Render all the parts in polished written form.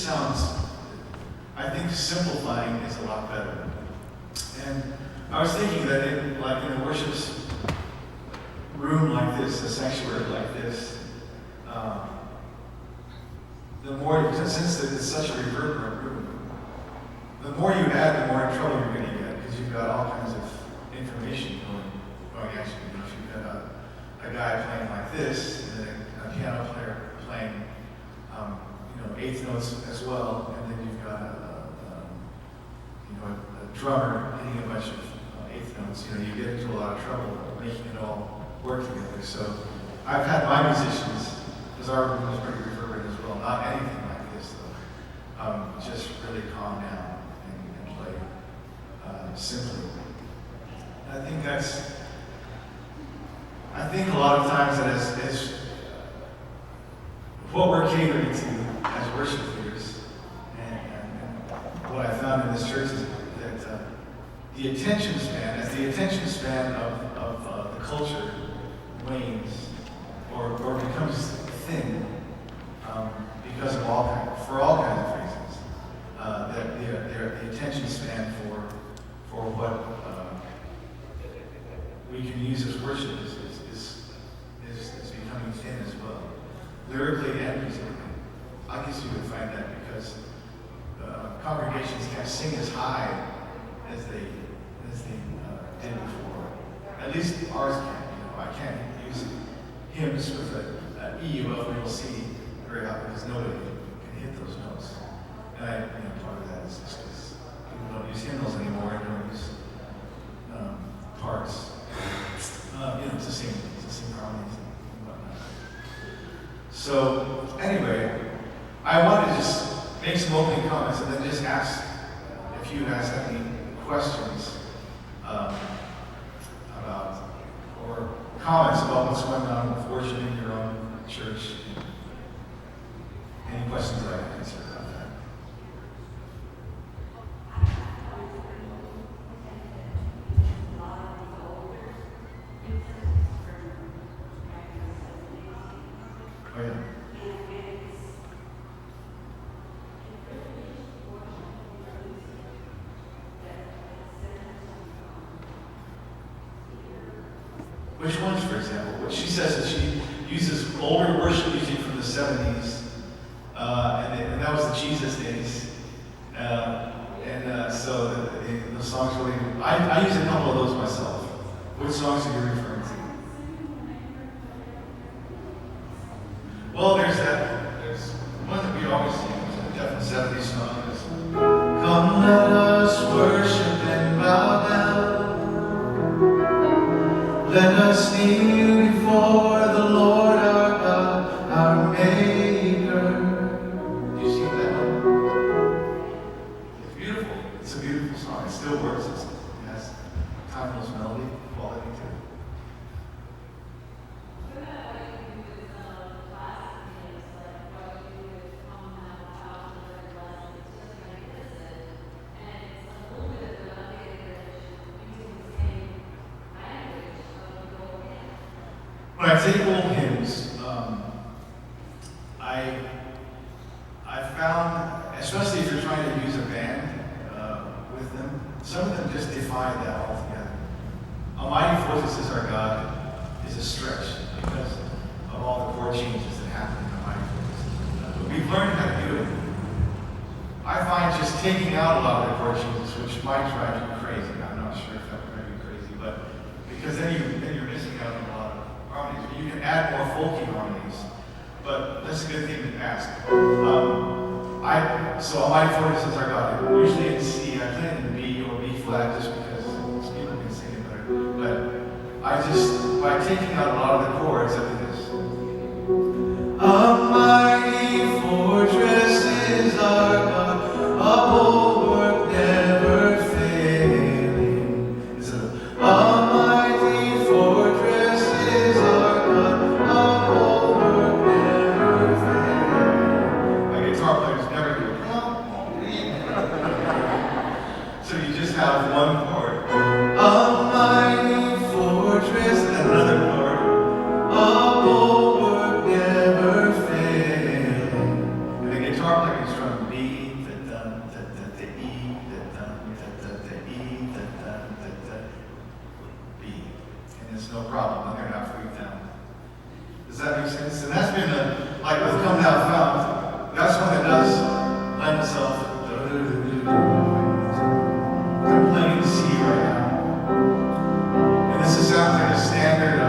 sounds, I think simplifying is a lot better. And I was thinking that in a worship room like this, a sanctuary like this, the more, since it's such a reverberant room, the more you add, the more in trouble you're going to get, because you've got all kinds of information going at you. If you've got a guy playing like this, and then a piano player playing, eighth notes as well, and then you've got a drummer hitting a bunch of eighth notes. You get into a lot of trouble making it all work together. So I've had my musicians, because our room is pretty reverberant as well, not anything like this though, just really calm down and play simply. I think a lot of times that is what we're catering to as worship leaders, and what I found in this church is that the attention span of the culture wanes or becomes thin because of for all kinds of reasons. That the attention span for what we can use as worship is becoming thin as well, lyrically and musically. I guess you would find that because congregations can't sing as high as they did before. At least ours can. I can't use hymns with an E above middle C very often because nobody can hit those notes. And part of that is just because people don't use hymnals anymore and don't use parts. To sing harmonies and whatnot. So anyway, I wanted to just make some opening comments and then just ask if you guys have any questions about or comments about what's going on with worship in your own church. Any questions that I can answer about that? Oh, yeah. Which ones, for example? What she says that she uses older worship music from the 70s, and that was the Jesus days. So the songs really, I use a couple of those myself. Which songs are you referring to? Well, there's one that we always sing, which is a definite 70s song. Is, come let us worship and bow down. Let us kneel before the Lord our God, our Maker. Do you see that one? It's beautiful. It's a beautiful song. It still works. It has timeless melody quality to it. When I take old hymns, I found, especially if you're trying to use a band with them, some of them just defy that altogether. Almighty Fortress is Our God is a stretch because of all the chord changes that happen in Almighty Fortress. But we've learned how to do it. I find just taking out a lot of the chord changes, which might drive you crazy. I'm not sure if that would drive you crazy, but because then you're missing out on a lot of harmonies. You can add more folky harmonies, but that's a good thing to ask. So Almighty Fortress is Our God. Usually in C, I play it in B or B flat just because people can sing it better. But by taking out a lot of the chords, I do this. Almighty Fortress is our God, a bulwark never failing. It's Almighty Fortress is our God, a bulwark never failing. My guitar players never do it. So you just have one chord. Almighty Fortress, and another chord. A bulwark never failing. And the guitar player is trying from B, da dun, da da da E, da dun, da da da E, da dun, da da B. And it's no problem, and they're not freaked out. Does that make sense? And that's been like with Come Thou Fount, that's one that does lend itself. I'm playing C right now. And this sounds like a standard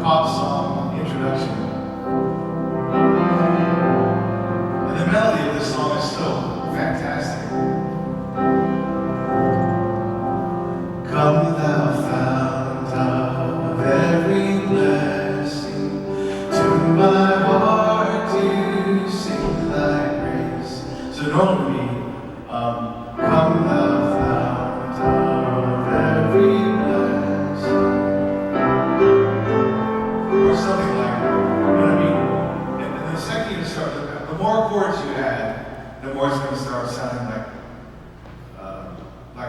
pop song introduction. And the melody of this song is so fantastic. Come thou fount of every blessing, to my heart to sing thy praise. So normally, come thou fount of every blessing, or something like that. You know what I mean? And the second you start, the more chords you add, the more it's going to start sounding like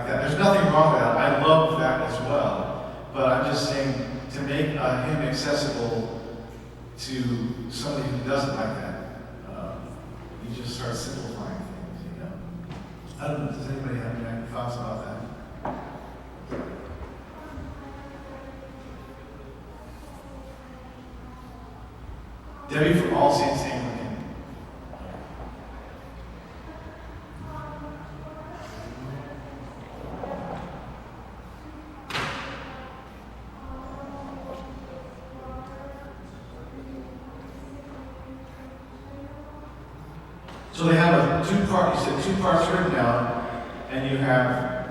that. There's nothing wrong with that. I love that as well. But I'm just saying, to make a hymn accessible to somebody who doesn't like that, you just start simplifying things, you know. I don't know, does anybody have any thoughts about that? Debbie from All Saints Anglican. So they have a two-part, you said 2 parts written down, and you have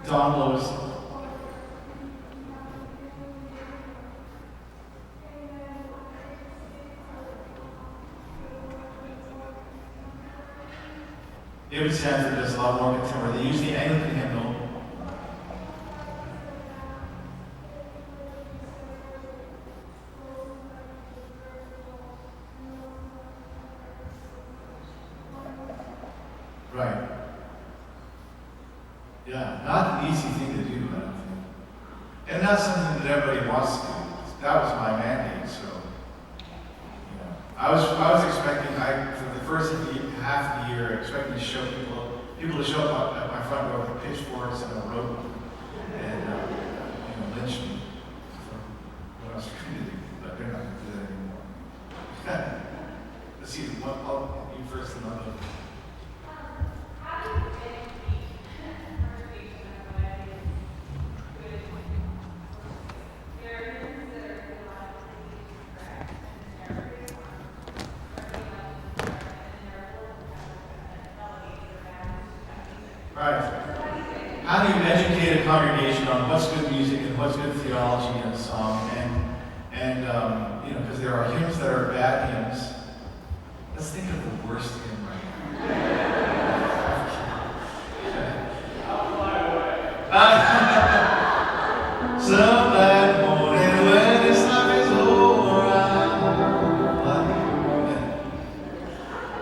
Don Lois. David Sanford does a lot more contemporary. They use the Anglican hymnal. Right. Yeah, not an easy thing to do, I don't think. And not something that everybody wants to do. That was my mandate, so. You know, I was expecting, for the first half of the year, expecting to show people to show up at my front door with pitchforks and a rope and lynch me for what I was trying to do, but they're not going to do that anymore. Let's see, you first and I'll go. Right. How do you educate a congregation on what's good music and what's good theology in a song? And because there are hymns that are bad hymns. Let's think of the worst hymn right now. Some bad morning when this life is over,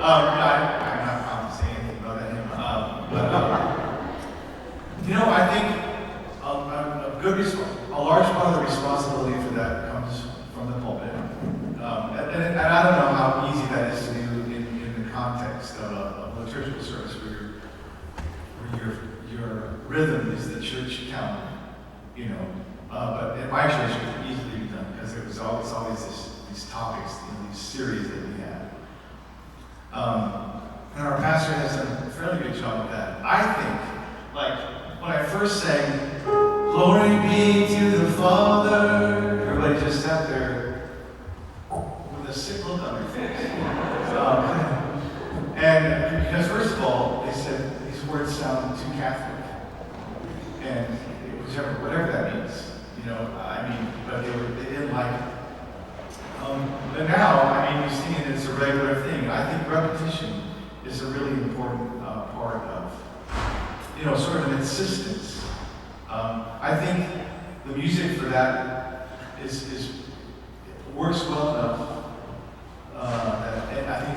I'm not saying anything about that hymn, I think a large part of the responsibility for that comes from the pulpit. And I don't know how easy that is to do in the context of a liturgical service where your rhythm is the church count, but in my church it could easily be done because there was always these topics, these series that we had. And our pastor has done a fairly good job of that. I think, when I first sang, "Glory be to the Father," everybody just sat there with a sick look on their face. And because first of all, they said these words sound too Catholic. And whatever that means, but they didn't like it. But now, you sing it, it's a regular thing. I think repetition is a really important part of, sort of an insistence. I think the music for that works well enough. And I think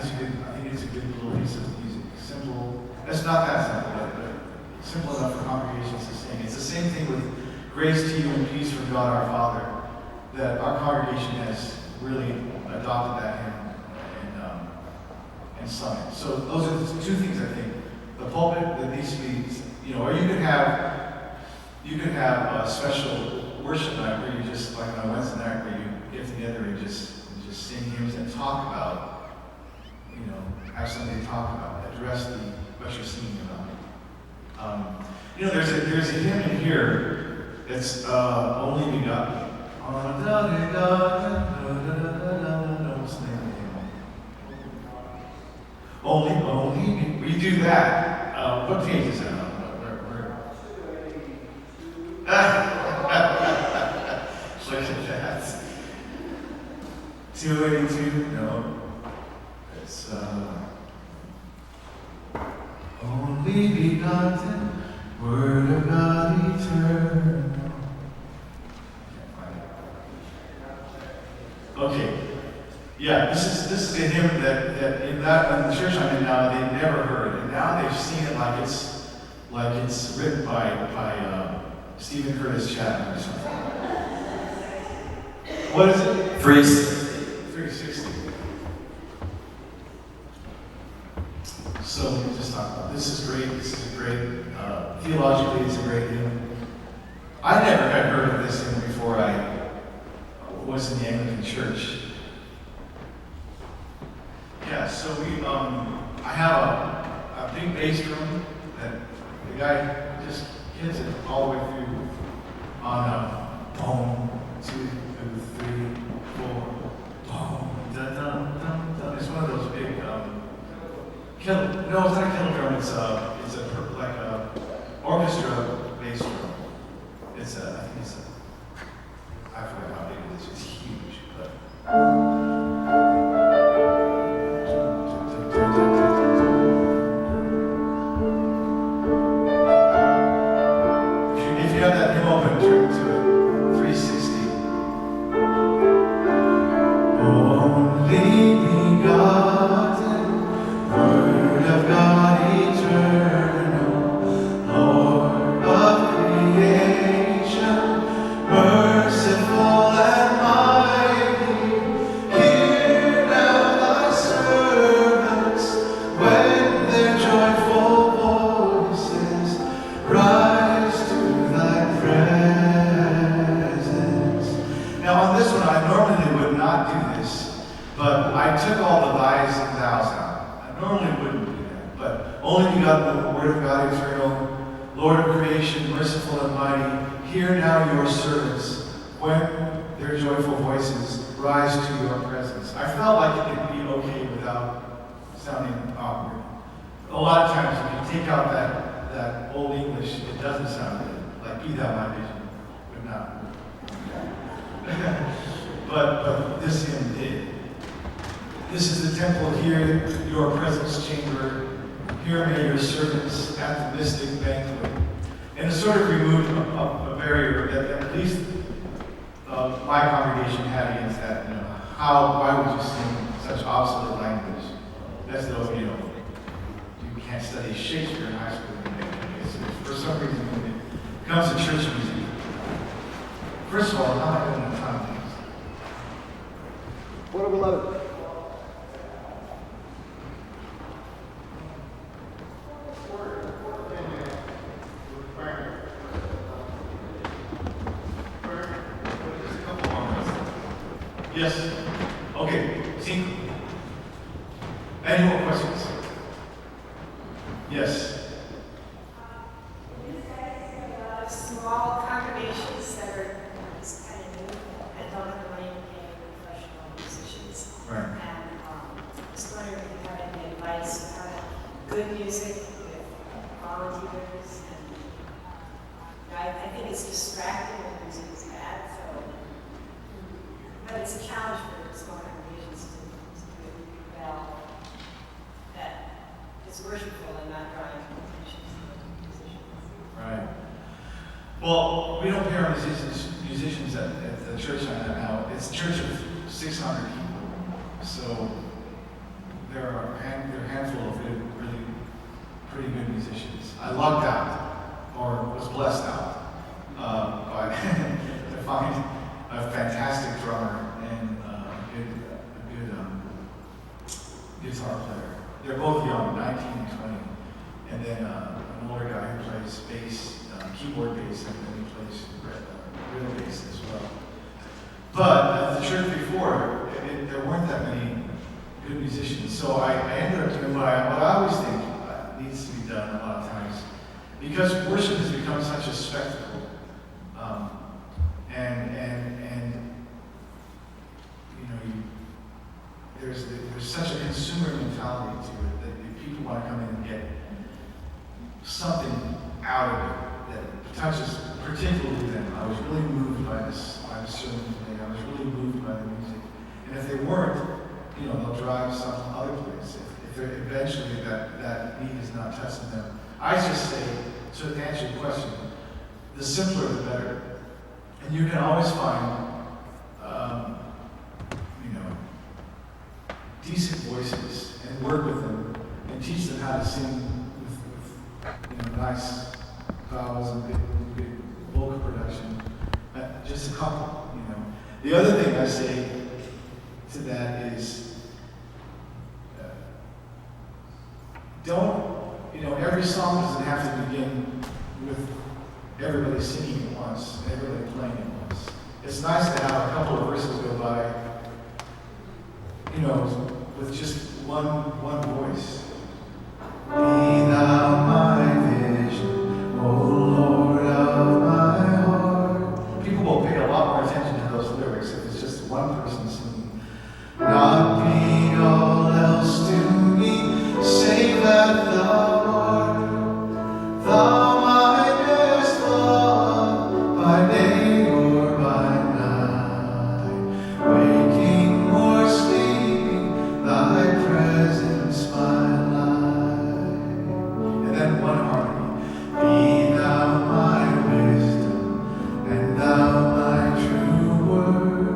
it's a good little piece of music. Simple. It's not that simple, but simple enough for congregations to sing. It's the same thing with "Grace to You and Peace from God our Father," that our congregation has really adopted that hymn, and sung it. So those are the two things I think. The pulpit that needs to be, or you could have a special worship night where you just, like on a Wednesday night, where you get together and just sing hymns and talk about, have something to talk about, address what you're singing about. There's a hymn in here that's Only Begotten. What's the name of the hymn? Only. We do that. What page is that on? Look at that. 282? No. It's Only Begotten, Word of God eternal. Okay. Yeah, this is a hymn that in the church I'm in now they never heard, and now they've seen it like it's written by Stephen Curtis Chapman or something. What is it? 360. So let me just talk about this. Is great. This is a great theologically, it's a great hymn. I never had heard of this hymn before I was in the Anglican church. Yeah, so I have a big bass drum that the guy just hits it all the way through on boom, 2, 3, 4, boom, dun, dun, dun, dun. It's one of those big kettle. No, it's not a kettle drum. It's like a orchestra bass drum. I think it's I forgot how big it is. It's huge, but. Yes. Okay. See? Any more questions? Yes. Small congregations that are just kind of new and don't have the money to pay professional musicians. Right. And just wondering if you have any advice on how to good music with volunteers. And I think it's distracting when music is bad, so. But it's a challenge for small congregations to do it well, that it's worshipful and not drawing attention to the musicians. Right. Well, we don't pay our musicians at the church I'm at now. It's a church of 600 people. So there are a handful of really pretty good musicians. I lucked out, or was blessed out, to find a fantastic drummer and a good guitar player. They're both young, 19 and 20. And then an older guy who plays bass, keyboard bass, and then he plays real bass as well. But at the church before, there weren't that many good musicians. So I ended up doing what I always think needs to be done a lot of times. Because worship has become such a spectacle. And you know, there's such a consumer mentality to it that people want to come in and get something out of it that touches particularly them. I was really moved by this sermon today. I was really moved by the music. And if they weren't, you know, they'll drive some other place. If eventually that need is not touching them. I just say, to answer your question, the simpler the better. And you can always find, you know, decent voices and work with them and teach them how to sing with you know, nice vowels and big vocal production. Just a couple, you know. The other thing I say to that is, you know, every song doesn't have to begin with everybody singing at once, everybody playing at once. It's nice to have a couple of verses go by, you know, with just one voice. Be thou my vision, O Lord of my heart. People will pay a lot more attention to those lyrics if it's just one person singing. Not be all else to me, save that thou art, thou my best love, by day or by night, waking or sleeping, thy presence my life. And then one harmony. Be thou my wisdom, and thou my true word.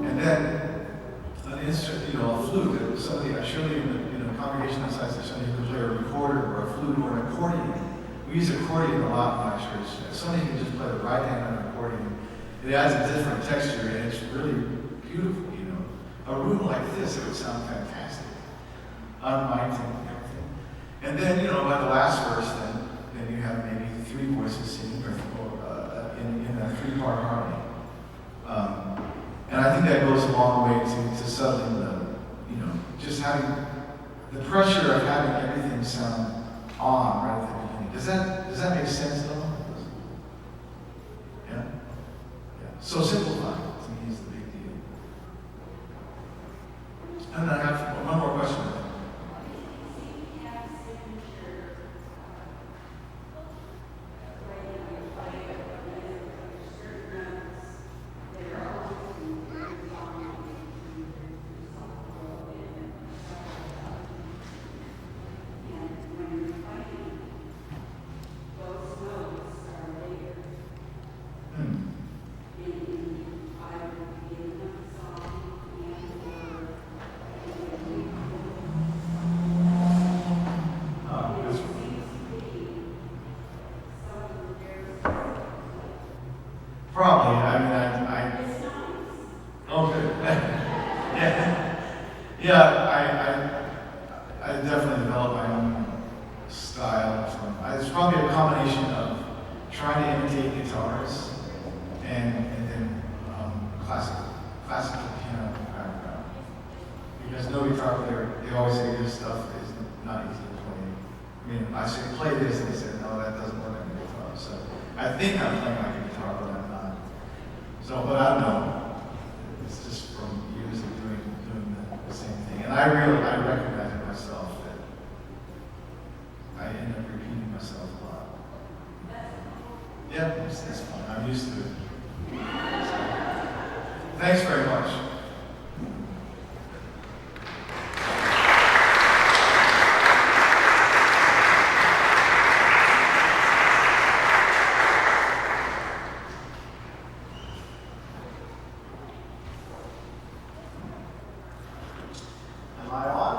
And then an instrument, you know, a flute. Somebody, surely in the congregation outside, there's somebody who can play a recorder or a flute or an accordion. We use accordion a lot in my church. Somebody can just play the right hand on an accordion. It adds a different texture, and it's really beautiful, you know. A room like this, it would sound fantastic. Unmindful and everything. And then, you know, by the last verse, then you have maybe three voices singing or in a three-part harmony. And I think that goes a long way to settling the, you know, just having the pressure of having everything sound on right at the beginning. Does that make sense though? Yeah? Yeah. So simplifying to me is the big deal. And then I have one more question. Probably. I mean, oh, good. yeah. I definitely developed my own style. It's probably a combination of trying to imitate guitars and then classical piano background. Because no guitar player, they always say this stuff is not easy to play. I mean, I say play this, and they say no, that doesn't work on the guitar. So I think I'm playing like a guitar, but I'm not. So, but I don't know. It's just from years of doing the same thing. And I recognize it myself that I end up repeating myself a lot. Yeah, it's fun. I'm used to it. So, thanks very much. Am I on?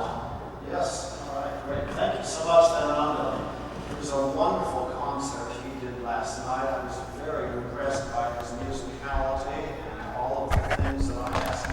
Yes. All right, great. Thank you so much, Fernando. It was a wonderful concert he did last night. I was very impressed by his musicality and all of the things that I asked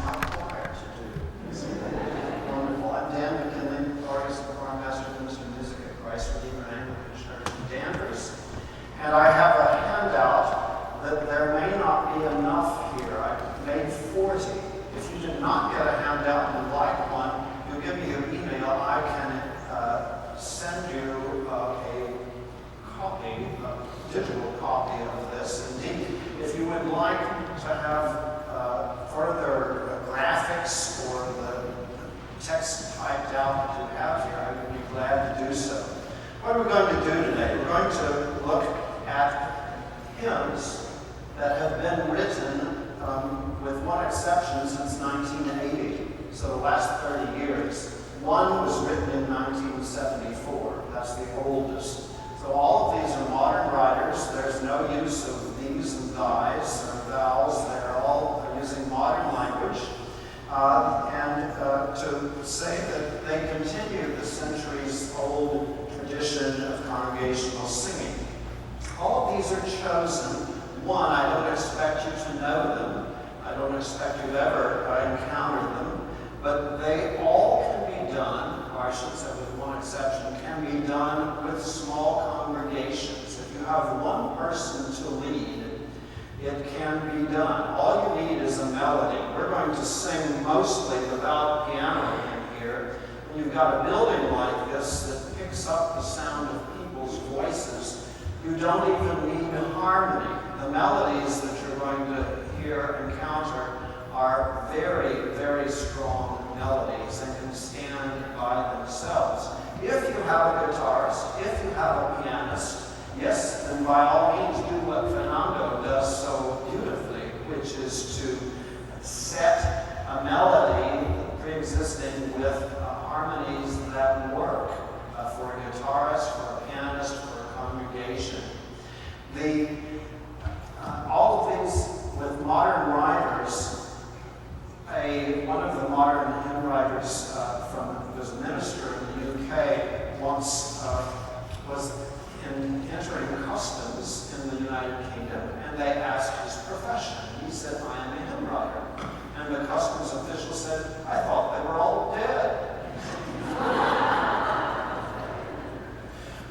to have here, I would be glad to do so. What are we going to do today? We're going to look at hymns that have been written, with one exception, since 1980, so the last 30 years. One was written in 1974. That's the oldest. So all of these are modern writers. There's no use of these and thys or vowels. They're all using modern language. To say that they continue the centuries-old tradition of congregational singing. All of these are chosen. One, I don't expect you to know them. I don't expect you've ever encountered them. But they all can be done, or I should say with one exception, can be done with small congregations. If you have one person to lead, it can be done. All you need is a melody. We're going to sing mostly without piano in here. When you've got a building like this that picks up the sound of people's voices, you don't even need harmony. The melodies that you're going to encounter are very, very strong melodies and can stand by themselves. If you have a guitarist, if you have a pianist, yes, then by all means do what Fernando does so beautifully, which is to set a melody pre-existing with harmonies that work for a guitarist, for a pianist, for a congregation. All of these with modern writers. One of the modern hymn writers who was a minister in the UK once was entering customs in the United Kingdom, and they asked his profession. He said, I am a hymn writer. And the customs official said, I thought they were all dead.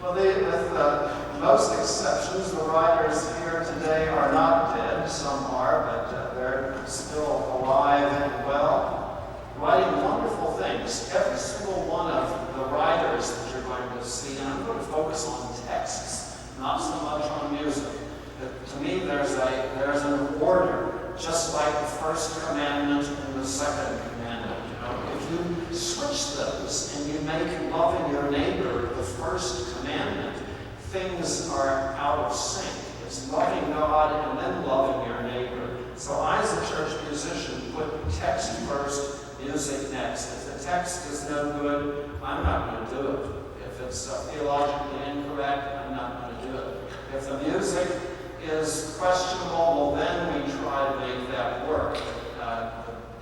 Well, with most exceptions, the writers here today are not dead. Some are, but they're still alive and well, writing wonderful things. Every single one of the writers that you're going to see, and I'm going to focus on texts, not so much on music. But to me, there's an order, just like the first commandment and the second commandment. If you switch those and you make loving your neighbor the first commandment, things are out of sync. It's loving God and then loving your neighbor. So I, as a church musician, put text first, music next. If the text is no good, I'm not going to do it. If it's theologically incorrect, I'm not going to do it. If the music is questionable, well, then we try to make that work.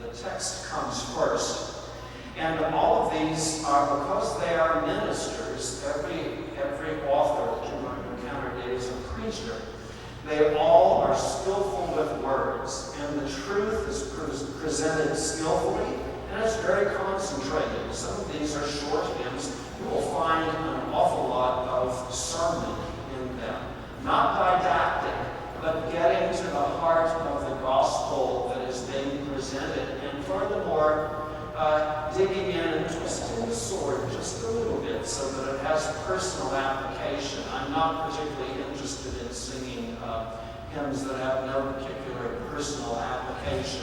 The text comes first. And all of these are, because they are ministers, every author that you're going to encounter today is a preacher. They all are skillful with words, and the truth is presented skillfully, and it's very concentrated. Some of these are short hymns. You will find an awful lot of sermon in them. Not didactic, but getting to the heart of the gospel that is being presented, and furthermore, digging in and twisting the sword just a little bit so that it has personal application. I'm not particularly interested in singing hymns that have no particular personal application.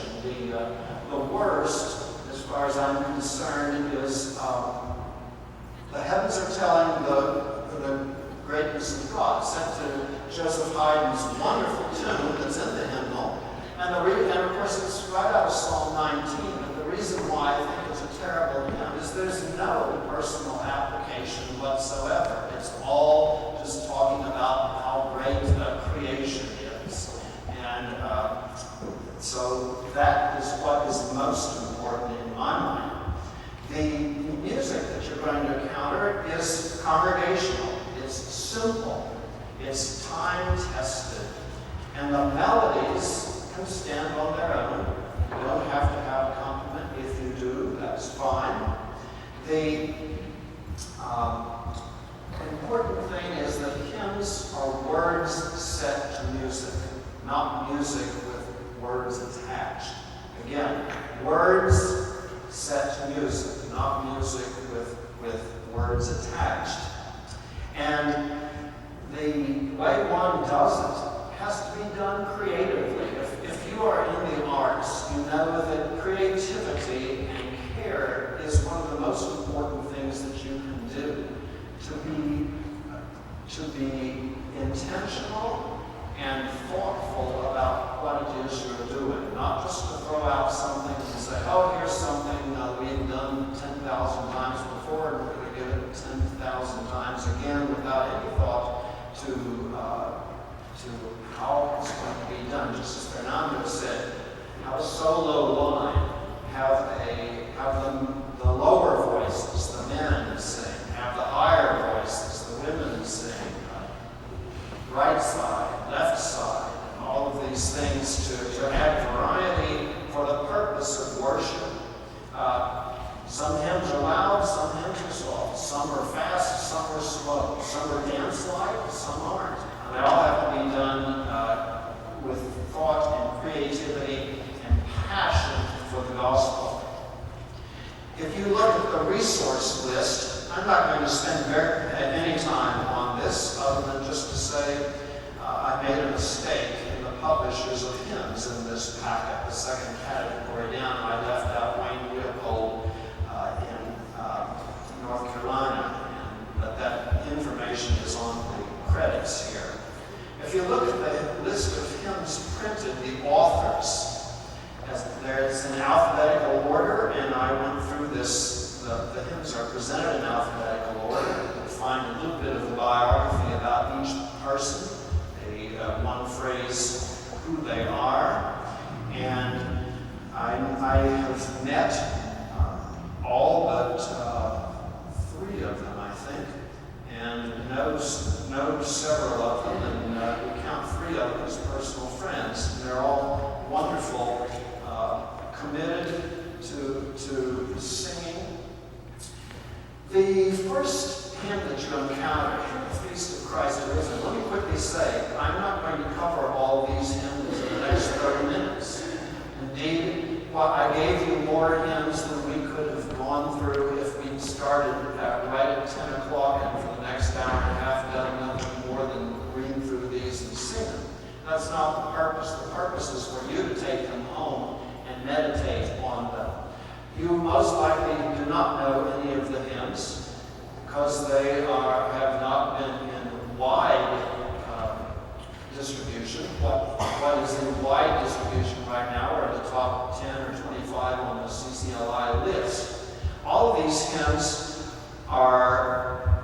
The worst, as far as I'm concerned, is the heavens are telling the greatness of God, set to Joseph Haydn's wonderful tune that's in the hymnal. And of course, it's right out of Psalm 19. And the reason why I think it's a terrible hymn is there's no personal application whatsoever. It's all just talking about how great creation is. And so that is what is most important in my mind. The music that you're going to encounter is congregational. It's simple. It's time-tested. And the melodies can stand on their own. You don't have to have accompaniment. If you do, that's fine. The important thing is that hymns are words set to music, not music with words attached. Again, words set to music, not music with words attached. And the way one does it has to be done creatively. If you are in the arts, you know that creativity and care is one of the most important things it is you're doing. Not just to throw out something and say, oh, here's something we've done 10,000 times before, and we're going to give it 10,000 times again without any thought to how it's going to be done. Just as Fernando said, have a solo line, have the lower voices, the men sing, have the higher voices, the women sing, right side, left side, and all of these things to add variety for the purpose of worship. Some hymns are loud, some hymns are soft, some are fast, some are slow, some are dance-like, some aren't. And they all have to be done with thought and creativity and passion for the gospel. If you look at the resource list, I'm not going to spend any time on this other than just to say I made a mistake in the publishers of hymns in this packet. The second category down, I left out Wayne Leopold in North Carolina, but that information is on the credits here. If you look at the list of hymns printed, the authors, there's in alphabetical order, and I went through this. The hymns are presented in alphabetical order. You'll find a little bit of a biography about each person, one phrase, who they are, and I have met all but 3 of them, I think, and know several of them, and we count 3 of them as personal friends. And they're all wonderful, committed to singing. The first hymn that you encounter, the Feast of Christ Arisen, let me quickly say, I'm not going to cover all these hymns in the next 30 minutes. Indeed, I gave you more hymns than we could have gone through if we started right at 10 o'clock and for the next hour and a half done nothing more than read through these and sing them. That's not the purpose. The purpose is for you to take them home and meditate on them. You most likely do not know any of the hymns because they have not been in wide distribution. What is in wide distribution right now are the top 10 or 25 on the CCLI list. All of these hymns are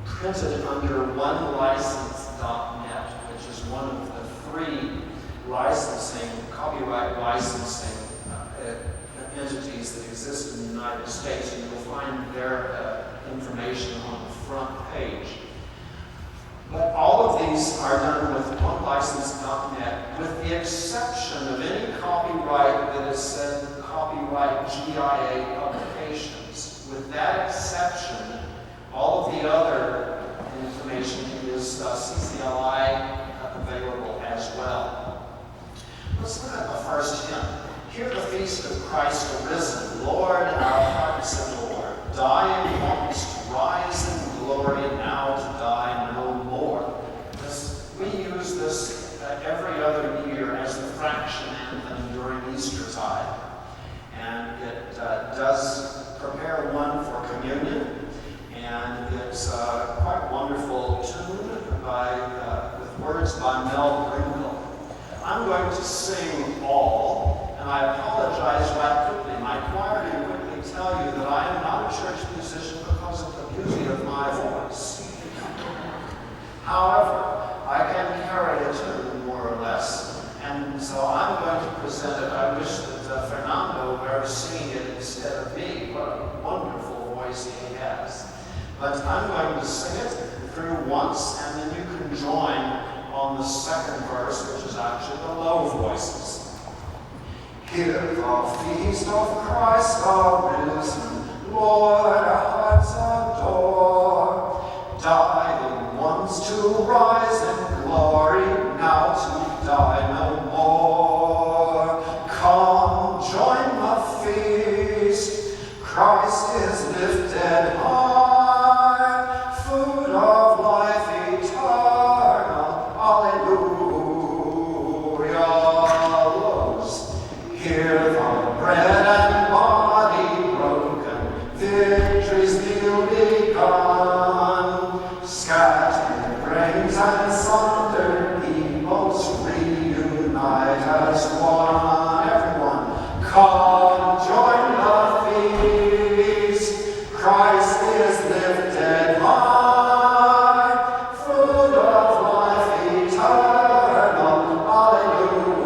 printed under onelicense.net, which is one of the 3 copyright licensing entities that exist in the United States, and you'll find their information on the front page. But all of these are done with onelicense.net, with the exception of any copyright that is said copyright GIA publications. With that exception, all of the other information is CCLI available as well. Let's look at the first hymn. Hear the feast of Christ arisen, Lord, our hearts adore. Dying once to rise in glory, now to die no more. We use this every other year as the fraction anthem during Eastertide. And it does prepare one for communion, and it's quite a wonderful tune with words by Mel Bringle. I'm going to sing all, and I apologize right quickly. My choir will quickly tell you that I am not a church musician because of the beauty of my voice. However, I can carry a tune more or less, and so I'm going to present it. I wish that Fernando were singing it instead of me. What a wonderful voice he has. But I'm going to sing it through once, and then you can join on the second verse, which is actually the low voices. Hear the feast of Christ arisen, Lord, our hearts adore. Dying once to rise in glory, now to die no more. Come, join the feast, Christ is lifted high, food of life eternal, hallelujah. Hear the bread and body broken, victory's new begun, scattered brains and sundered peoples reunited. Christ is lifted high, food of life eternal. Hallelujah.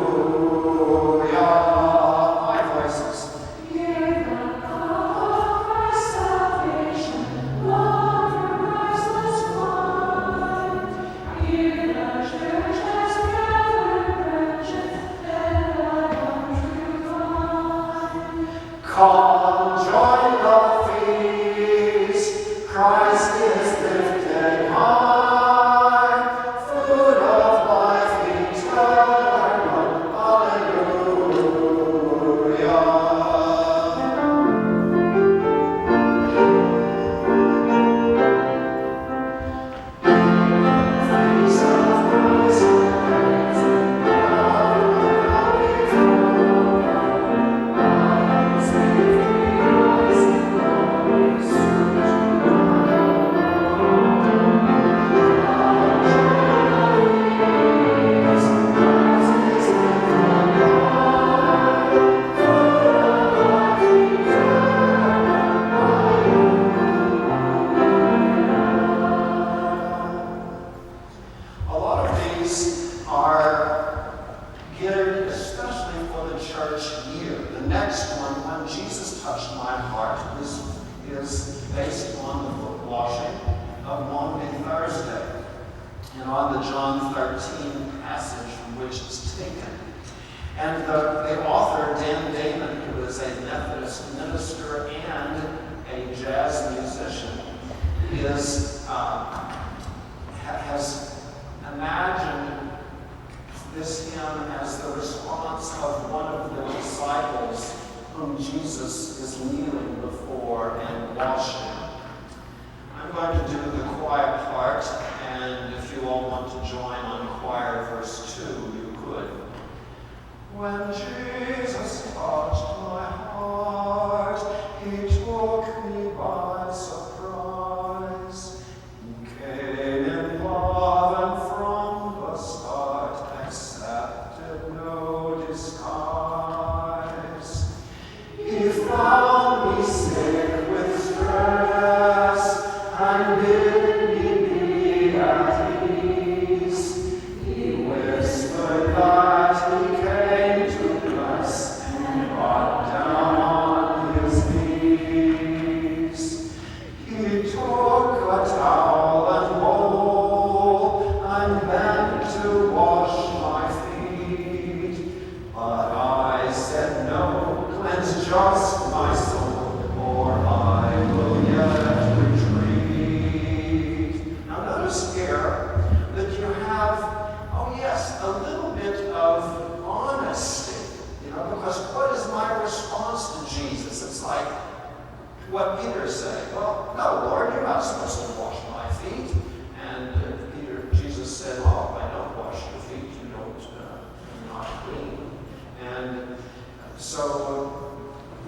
High voices. Hear the call of Christ's salvation, Lord, from priceless wine. Hear the church has gathered branches, led by one true vine. Come, join the feast. Christ is lifted high, food of life eternal. Hallelujah. Feast of Christ, praise and A lot of these are geared especially for the church year. The next one, When Jesus Touched My Heart, is based on the foot washing of Maundy Thursday and on the John 13 passage from which it's taken. And the author, Dan Damon, who is a Methodist minister and a jazz musician, has imagined this hymn as the response of one of the disciples whom Jesus is kneeling before and washing. I'm going to do the choir part, and if you all want to join on choir verse 2, you could. When Jesus touched my heart, he took me by surprise. He came in love and from the start accepted no disguise. He found me sick with stress and bid me be at ease. He whispered that he came to bless and got down on his knees. He took a towel and bowl and bent to wash my feet. But I said, no, cleanse just my soul, or I will yet retreat. Now notice here that you have, oh yes, a little bit of honesty, because what is my response to Jesus? It's like what Peter said. Well, no, Lord, you're not supposed to wash my feet. And Jesus said, well, if I don't wash your feet, you're not clean. And so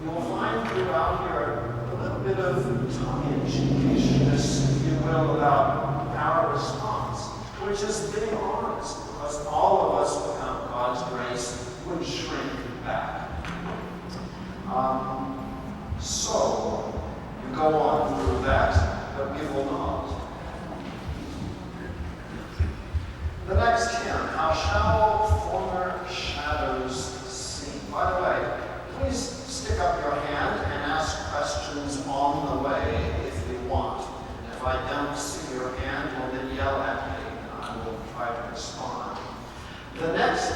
you'll find throughout here a little bit of tongue-in-cheekishness, if you will, about our response, which is being honest, because all of us without God's grace would shrink back. So you go on through that, but we will not. The next hymn, How Shall Former Shadows Sing? By the way, please stick up your hand and ask questions on the way if you want. And if I don't see your hand, well then yell at me and I will try to respond. The next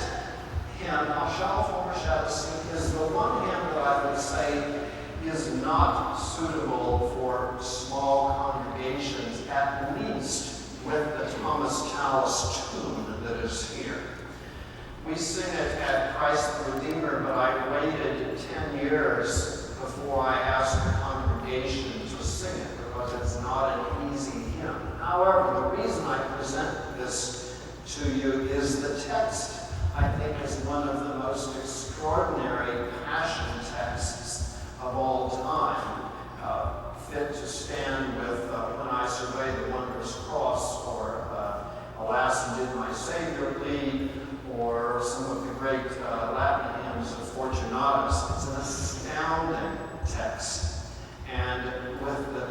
hymn, How Shall Former Shadows Sing, is the one hymn that I would say is not suitable for small congregations, at least with the Thomas Tallis tune that is here. We sing it at Christ the Redeemer, but I waited 10 years before I asked the congregation to sing it, because it's not an easy hymn. However, the reason I present this to you is the text, I think, is one of the most extraordinary passion texts of all time, fit to stand with When I Survey the Wondrous Cross, or Alas, and Did My Savior Bleed, or some of the great Latin hymns of Fortunatus. It's an astounding text. And with the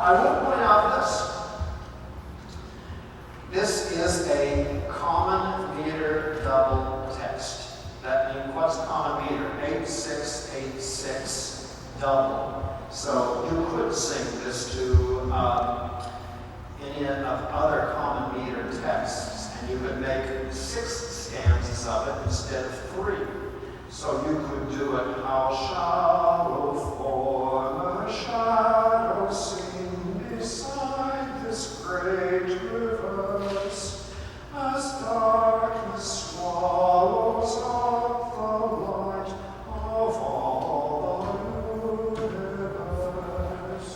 I will point out this. This is a common meter double text. That means what's common meter? 8686 double. So you could sing this to any of other common meter texts, and you could make 6 stanzas of it instead of 3. So you could do it, how shadow form a shadow seen beside this great reverse, as darkness swallows up the light of all the universe.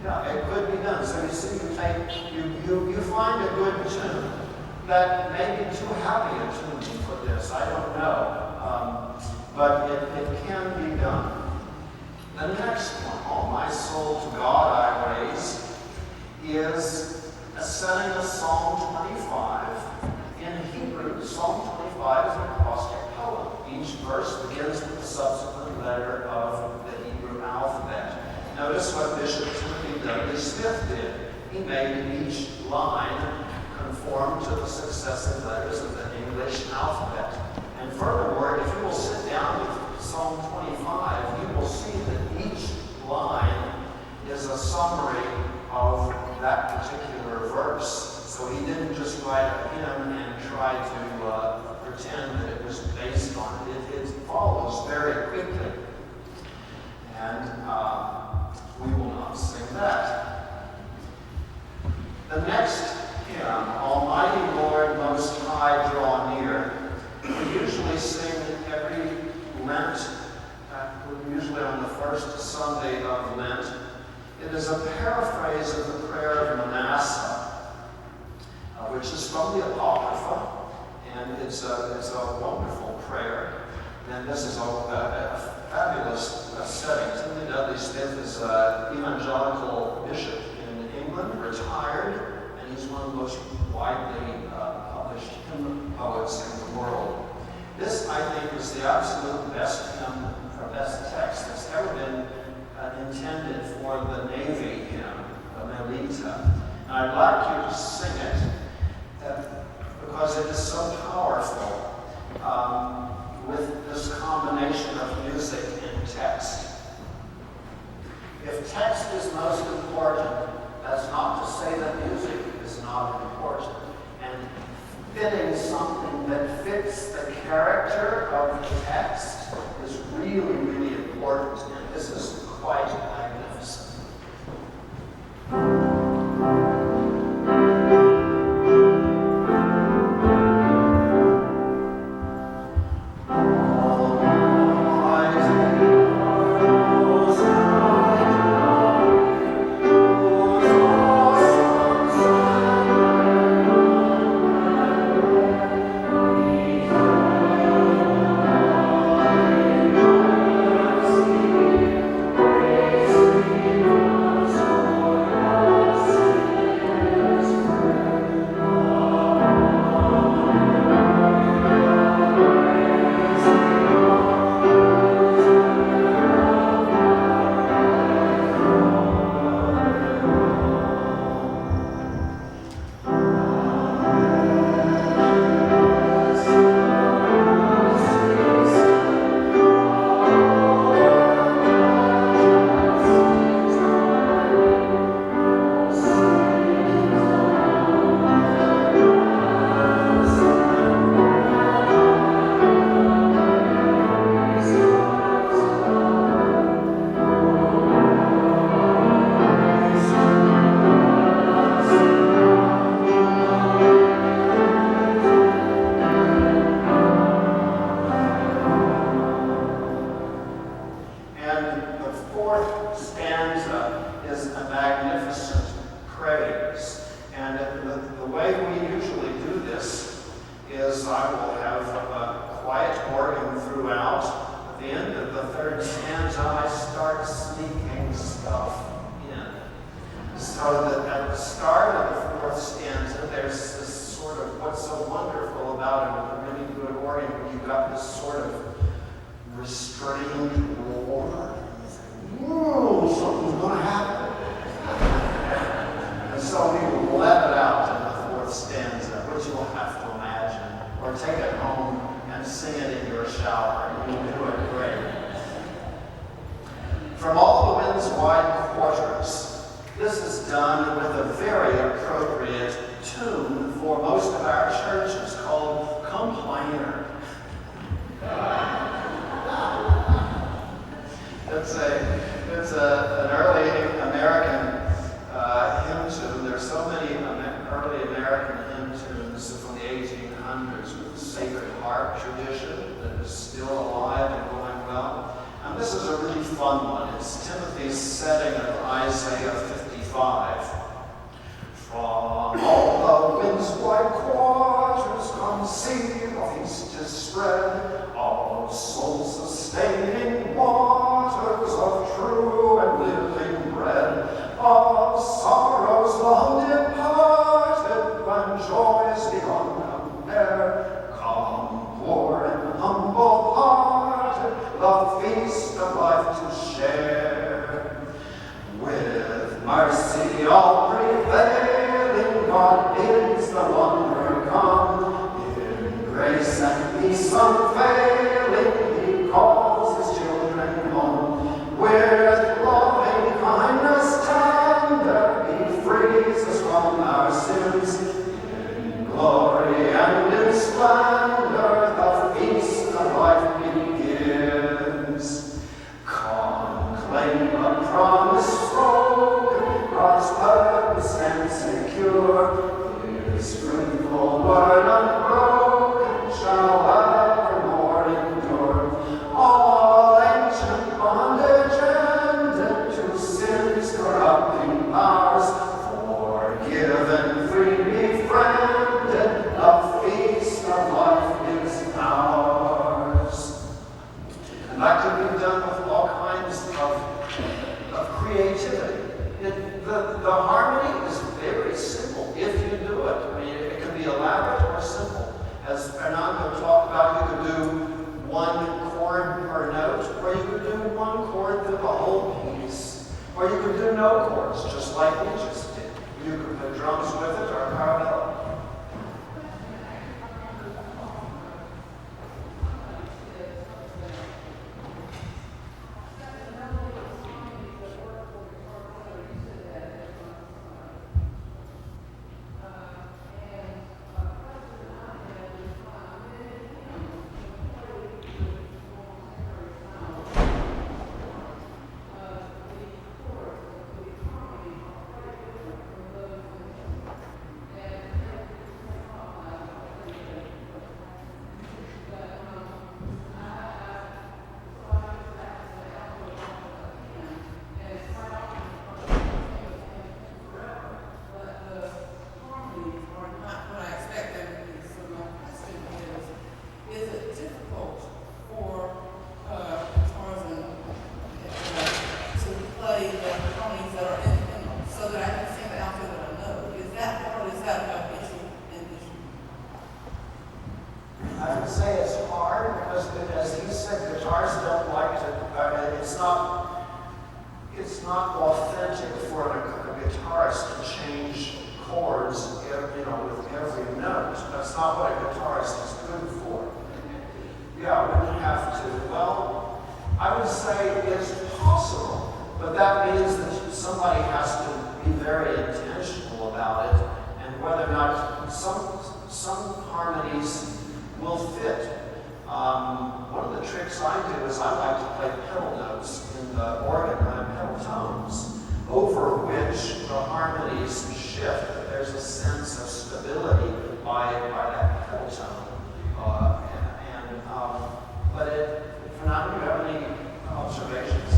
Yeah, it could be done. So you see, you find a good tune that may be too happy a tune for this. I don't know. But it can be done. The next one, All My Soul to God I Raise, is setting of Psalm 25. In Hebrew, Psalm 25 is an acrostic poem. Each verse begins with the subsequent letter of the Hebrew alphabet. Notice what Bishop Timothy W. Smith did. He made each line conform to the successive letters of the English alphabet. And furthermore, if you will sit down with Psalm 25, you will see that each line is a summary of that particular verse. So he didn't just write a hymn and try to pretend that it was based on it. It follows very quickly. And we will not sing that. The next hymn, Almighty Lord, Most High, Draw Near, we usually sing every Lent, usually on the first Sunday of Lent. It is a paraphrase of the prayer of Manasseh, which is from the Apocrypha, and it's a wonderful prayer. And this is a fabulous setting. Timothy W. Smith is an evangelical bishop in England, retired, and he's one of the most widely published hymn poets in the world. This, I think, is the absolute best hymn, or best text that's ever been intended for the Navy hymn, the Melita. And I'd like you to sing it because it is so powerful with this combination of music and text. If text is most important, that's not to say that music is not important. And fitting something that fits the character of the text is really, really important. And this is quite magnificent. quarters. This is done with a very appropriate tune for most of our churches called Complainer. It's an early American hymn tune. There's so many early American hymn tunes from the 1800s with the Sacred Harp tradition that is still alive and going well. And this is a really fun one. It's Timothy's setting of Isaiah 55. From all the wind's wide quarters come sea of east is spread, all soul-sustaining waters of true and living bread, of sorrows long departed, when joys beyond compare, come poor and humble-hearted, the feast of life to share. With mercy all prevailing, God bids the wanderer come. In grace and peace unfailing, He calls His children home. With loving kindness tender, He frees us from our sins. In glory and in splendor, the feast of life begins. Claim a promise spoken, God's purpose and secure. His fruitful word unbroken shall evermore endure. All ancient bondage ended to sin's corrupting powers, forgiven, free, befriended, the feast of life is ours. And that could be done with all kinds of creativity. The harmony is very simple if you do it. I mean, it can be elaborate or simple. As Fernando talked about, you could do one chord per note, or you could do one chord through the whole piece, or you could do no chords, just like we just did. You could put drums with it or parallel. It's not authentic for a guitarist to change chords, with every note. That's not what a guitarist is good for. Yeah, we wouldn't have to. Well, I would say it's possible, but that means that somebody has to be very intentional about it, and whether or not some harmonies will fit. One of the tricks I do is I like to play pedal notes in the organ, pedal tones, over which the harmonies shift. There's a sense of stability by that pedal tone. Fernando, do you have any observations?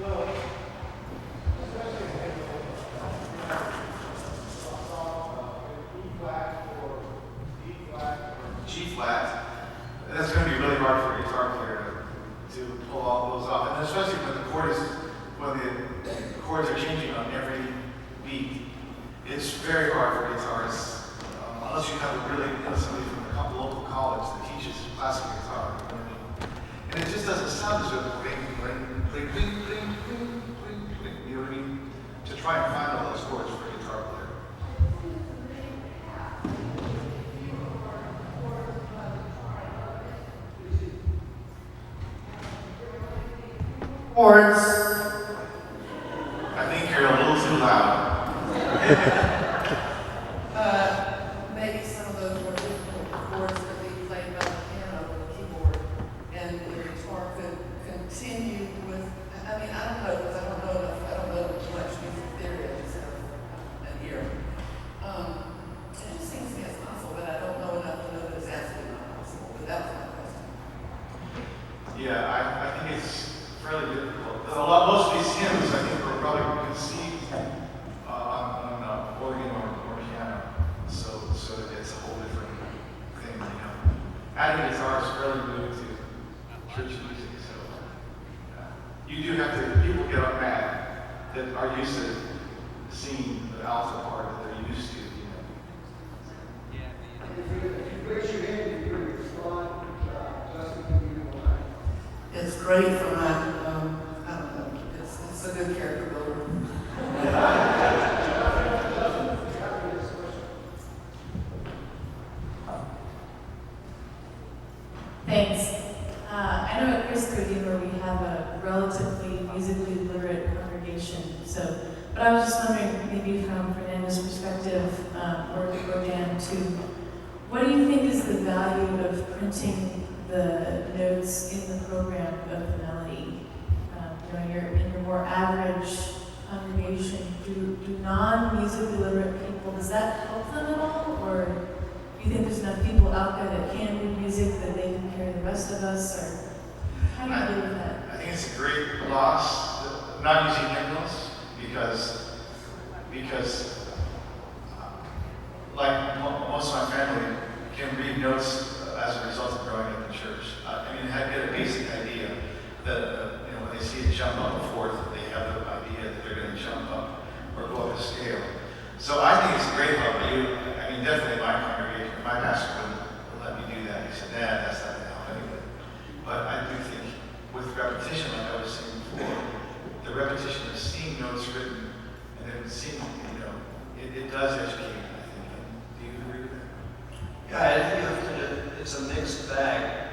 Well, G flat, that's going to be really hard for a guitar player to pull all those off, and especially when the chords are changing on every beat. It's very hard for guitarists, unless you have somebody from a local college that teaches classical guitar. You know what I mean? And it just doesn't sound as good. Bling, bling, bling, bling, bling, bling, bling, bling. You know what I mean? To try and find all those chords for a guitar player. Chords. Maybe some of those more difficult chords that we played by the piano or the keyboard, and the guitar could continue with, I mean, I don't know, because I don't know much music theory, I just have an ear. It just seems to me it's possible, but I don't know enough to know that it's absolutely not possible, but that was my question. Yeah, I think it's fairly difficult. Most of these hymns, I think, were probably conceived on organ or piano, so it's a whole different thing, you know. Adding guitar is fairly new to church music, so you do have to. People get up mad that are used to singing the alto part that they're used to, you know. And if you raise your hand, you can respond. Justin, can you reply? It's great for my, I don't know, it's a good character builder. Thanks. I know at Christ Redeemer we have a relatively musically literate congregation, but I was just wondering, maybe from Fernando's perspective, or Dan too, what do you think is the value of printing the notes in the program of the melody? In your more average congregation, do non-musically literate people, does that help them at all? Or do you think there's enough people out there that can read music that they can carry the rest of us? Or how do you deal with that? I think it's a great loss, not using hymnals, because like most of my family can read notes as a result of growing up in church. I mean, they get a basic idea that when they see it jump up a fourth, they have the idea that they're going to jump up or go up a scale. So I think it's a great help. I mean, definitely my congregation, my pastor wouldn't let me do that. He said, "Nah, that's not going to help anybody." But I do think with repetition, like I was saying before, the repetition of seeing notes written and then seeing, it does educate, I think. Do you agree with that? Yeah, I think it's a mixed bag.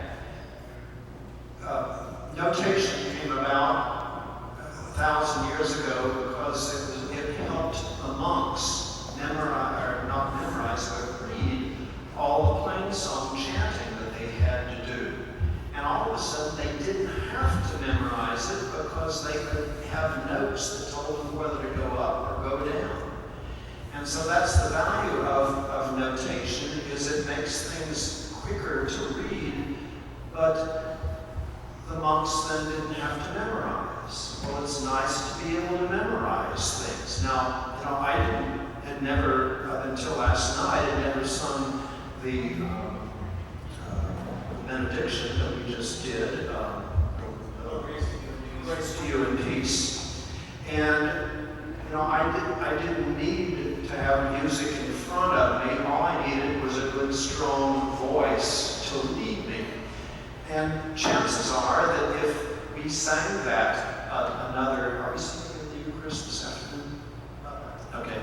Notation came about 1,000 years ago because it helped the monks not memorize, but read all the plainsong chanting that they had to do. And all of a sudden they didn't have to memorize it because they could have notes that told them whether to go up or go down. And so that's the value of notation, is it makes things quicker to read, but the monks then didn't have to memorize. Well, it's nice to be able to memorize things. Now, I had never, until last night, had never sung the benediction that we just did, Grace to you and peace. And I didn't need to have music in front of me. All I needed was a good, strong voice to lead me. And chances are that if we sang that are we singing the Eucharist this afternoon? Okay.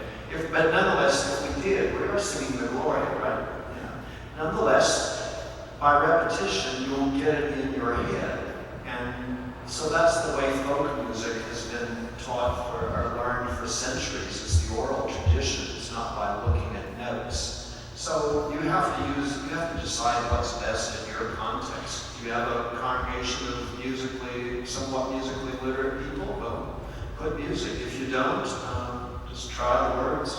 But nonetheless, if we did, we are singing the Gloria, right? Yeah. Nonetheless, by repetition, you'll get it in your head. And so that's the way folk music has been taught or learned for centuries. It's the oral tradition. It's not by looking at notes. So you have to decide what's best in your context. If you have a congregation of somewhat musically literate people, well, put music. If you don't, just try the words.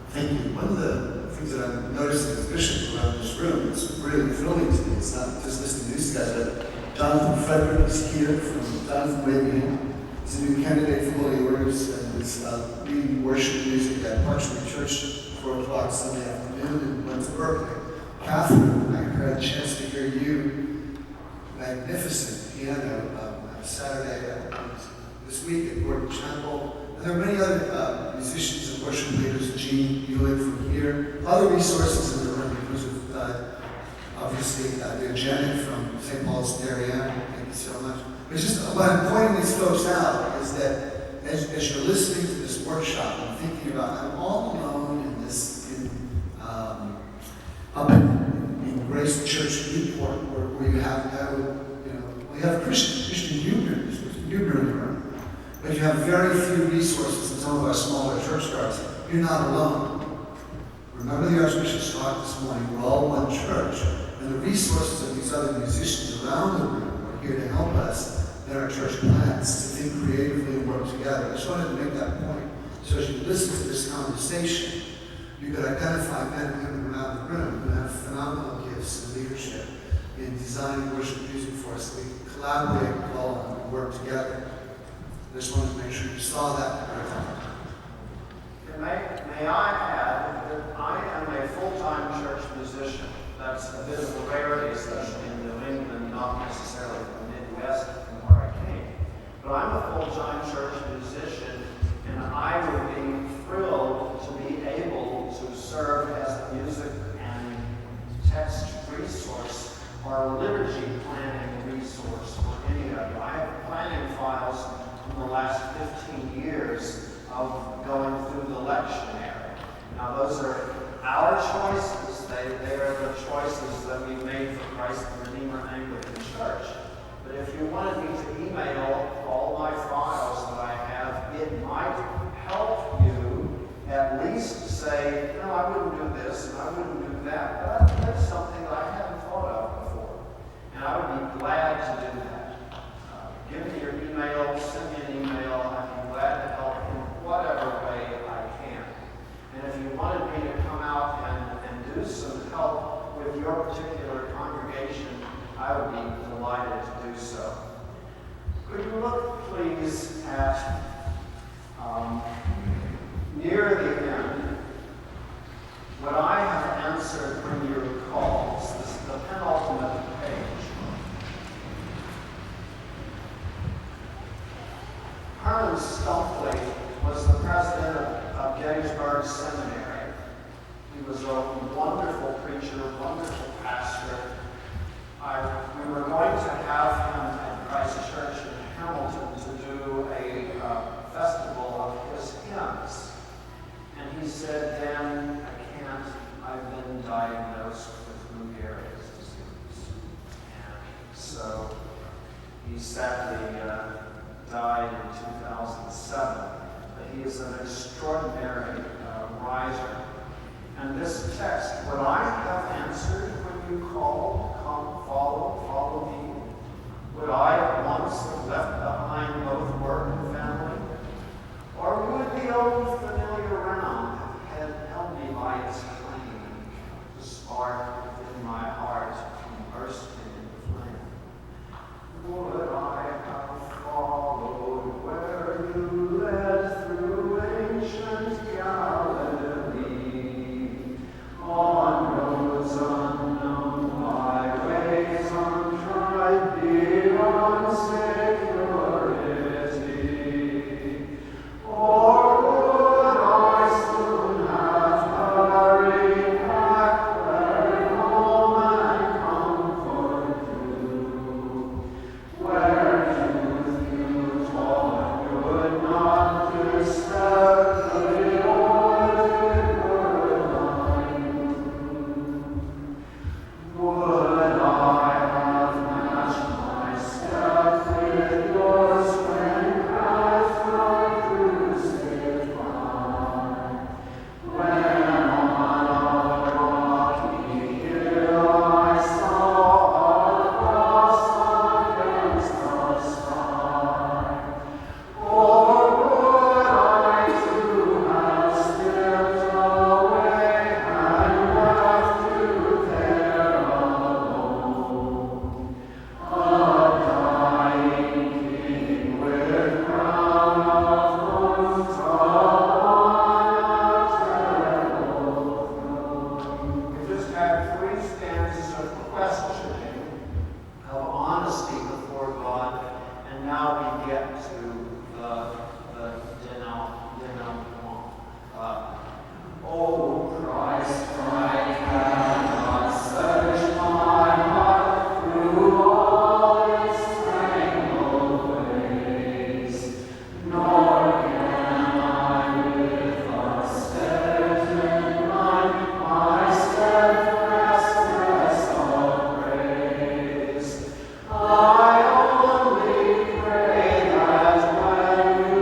Thank you. One of the things that I'm noticing as bishop around this room, it's really thrilling to me. It's not just listening to these guys, but Jonathan Frederick is here from Jonathan Waveman. He's a new candidate for Holy Orders and is leading worship music at Parchment Church at 4 o'clock Sunday afternoon and went to Berkeley. Catherine, I had a chance to hear you, magnificent piano on Saturday this week at Gordon Chapel. And there are many other musicians and worship leaders, Gene Hewlett from here, other resources in the room because of, obviously, Janet from St. Paul's Darien. Thank you so much. But just what I'm pointing these folks out is that as you're listening to this workshop and thinking about, I'm all alone in this, up in Grace Church Newport, where you have we have Christian Huebner in the room. but you have very few resources in some of our smaller church yards, you're not alone. Remember the Archbishop's talk this morning, we're all one church, and the resources of these other musicians around the room are here to help us in our church plans to think creatively and work together. I just wanted to make that point. So as you listen to this conversation, you could identify men and women around the room who have phenomenal gifts and leadership in designing worship music for us. We collaborate with all of them and work together. I just wanted to make sure you saw that. May I add that I am a full-time church musician. That's a bit of a rarity, especially in New England, not necessarily the Midwest from where I came. But I'm a full-time church musician, and I would be thrilled to be able to serve as the music and text resource or liturgy planning resource for any of you. I have planning files from the last 15 years of going through the lectionary. Now those are our choices. They are the choices that we made for Christ the Redeemer Anglican Church. But if you wanted me to email all my files that I have, it might help you at least say, no, I wouldn't do this and I wouldn't do that. But that's something that I hadn't thought of before. And I would be glad to do that. Give me your email, send me an email. I'd be glad to help in whatever way I can. And if you wanted me to come out and do some help with your particular congregation, I would be delighted to do so. Could you look, please, at near the end, what I have answered when you calls. This is the penultimate page. Herman Stokely was the president of Gettysburg Seminary. He was a wonderful preacher, wonderful pastor. We were going to have him at Christ Church in Hamilton to do a festival of his hymns. And he said, Dan, I can't. I've been diagnosed with Lou Gehrig's disease. And so he sadly died in 2007. But he is an extraordinary writer. And this text, would I have answered when you called, come, follow me? Would I at once have left behind both work and family? Or would the old familiar round have held me by its flame, the spark within my heart from bursting into flame? Would I have followed where you led through ancient Galilee, on roads unknown, byways untried, beyond security? Or would I soon have hurried back where home and comfort grew, where youth taught could not disturb the ordered word I knew? Would I have matched my step with yours when path from cruised by? When on a rocky hill I saw a cross against the sky? Or would I too have slipped away and left you there alone, a dying king with crown of thorns upon a terrible throne? We just had 3 stanzas of questioning, of honesty before God, and now we get to the denouement. Oh Christ, I cannot search my heart through all its tangled ways, nor can I with a steadfast mind my steadfastness appraise. I only pray that when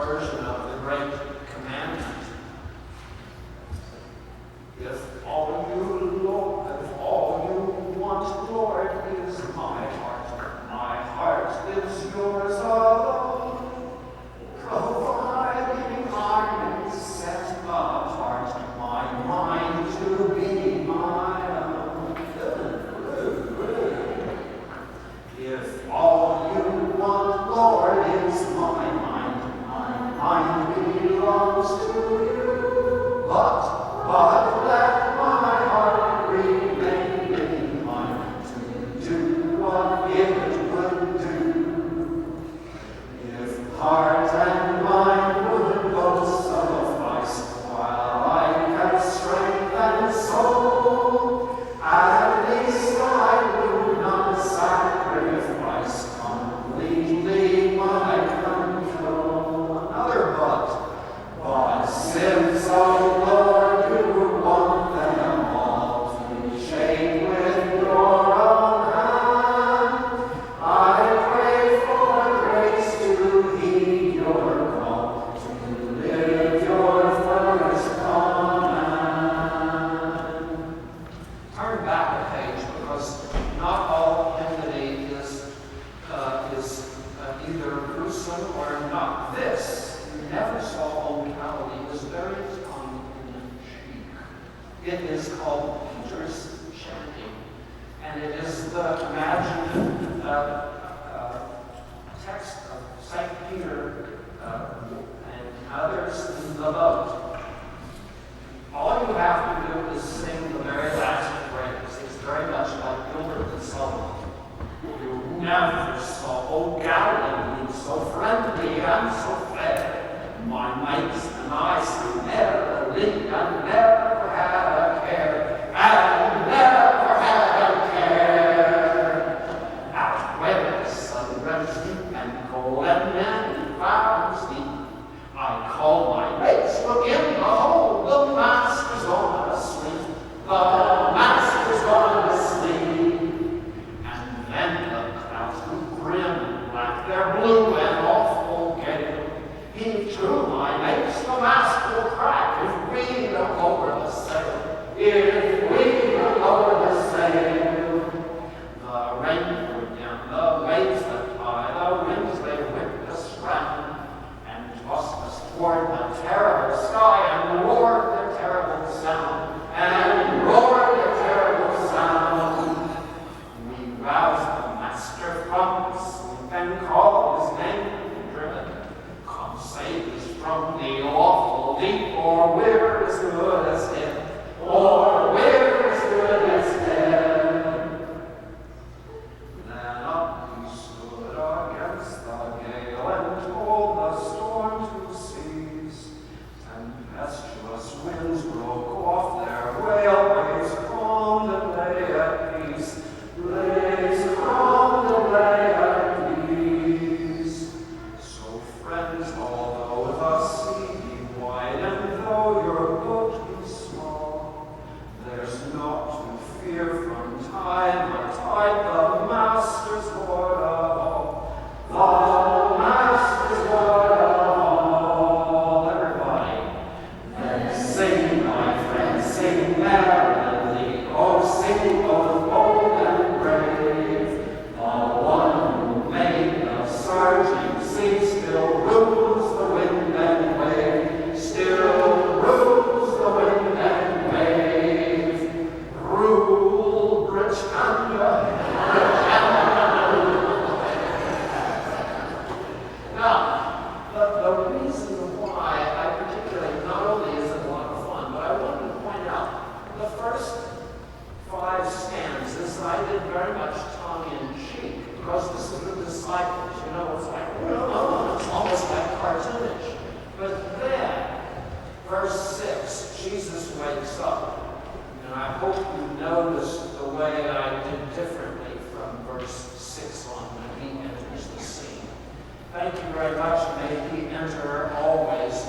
version of the Great Commandment. If all you, Lord, if all you want, Lord, is my heart is yours alone. Providing I may set apart my mind to be my own. If all you want, Lord, is my mind belongs to you. But let my heart remain behind to do what it would do. If heart and mind would both suffice, while I have strength and soul, at least I would not sacrifice completely my control. Another but since, oh Lord, you want them all to shape with your own hand, I pray for grace to heed your call, to live your first command. Turn back a page, because not all hymnody is either gruesome or not. This, you never saw Old Calvary, is very tongue in cheek. It is called Peter's Chanting, and it is the imagined text of St. Peter and others in the boat. All you have to do is sing the very last phrase. It's very much like Gilbert and Sullivan. You never saw old Galilee so friendly and so fair. My mates and I so merrily and never had a care, and never had a care. Out where the sun runs deep and cold and many clouds deep, I call my mates, look in the hole, the master's gone asleep, the master's gone asleep. And then the clouds grew grim, black, they're blue and awful gale. Heave to, my mates, the mast will crack if we don't lower the sail, if we don't lower the sail. The rain poured down, the waves that high, the winds they whipped us round, and tossed us toward the terrible sky, and roared their terrible sound, and roared their terrible sound. We roused the master from his sleep and called his name driven. Come save us from the awful deep, or we're as good as dead, or we're as good as dead. Then up we stood against the gale and told the storm to cease. Tempestuous winds broke off their railways, calmed and lay at peace. Lays calmed and lay at peace. So friends, although the sea be wide and though your boat be small, there's naught to fear from tide, but tide the master's Lord of all. The master's Lord of all. Everybody, then sing, my friends, sing merrily. Oh, sing both bold and brave. The one who made the surging sea still rules the wind and wave. Still rules the wind and wave. Rule Britannia. Now, the reason why I particularly, not only is it a lot of fun, but I wanted to point out the first 5 stanzas I did very much tongue in cheek, because this is the disciples, you know, it's like, it's almost like cartoonish. But then, verse 6, Jesus wakes up. And I hope you noticed the way I did differently from verse 6 on when he enters the scene. Thank you very much. May he enter always